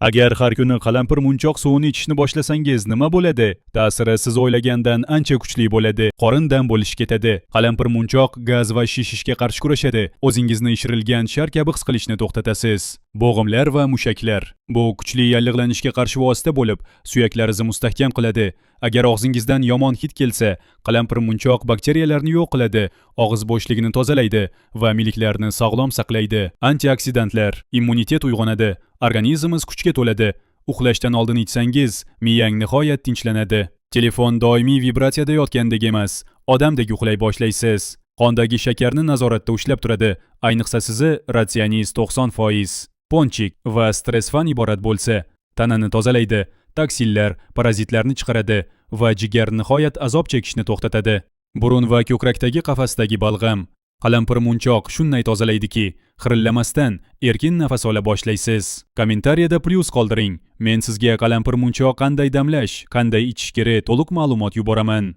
Agar har kuni qalampir munchoq suvini ichishni boshlasangiz nima bo'ladi? Ta'siri siz o'ylagandan ancha kuchli bo'ladi. Qorindan bo'lish ketadi. Qalampir munchoq gaz va shishishga qarshi kurashadi. O'zingizni ishirilgan shar kabi his qilishni to'xtatasiz. Bo'g'imlar va mushaklar. Bu kuchli yallig'lanishga qarshi vosita bo'lib, suyaklaringizni mustahkam qiladi. Agar og'zingizdan yomon hid kelsa, qalampir munchoq bakteriyalarni yo'q qiladi, og'iz bo'shligini tozalaydi va milklarni sog'lom saqlaydi. Antioksidantlar, immunitet uyg'onadi, organizmingiz kuchga to'ladi. Uxlashdan oldin ichsangiz, miyang nihoyat tinchlanadi. Telefon doimiy vibratsiyada yotgandek emas, odamdek uxlay boshlaysiz. Qondagi shakarni nazoratda ushlab turadi, ayniqsa sizni ratsioningiz 90%. Ponchik va stressdan iborat bo'lsa, tanani tozalaydi, toksinlar, parazitlarni chiqaradi va jigar nihoyat azob chekishni to'xtatadi. Burun va ko'krakdagi qafasdagi balg'am. Qalampir munchoq shunday tozalaydiki, xirillamasdan erkin nafas ola boshlaysiz. Kommentariyada plyus qoldiring. Men sizga qalampir munchoq qanday damlash, qanday ichish kerak to'liq ma'lumot yuboraman.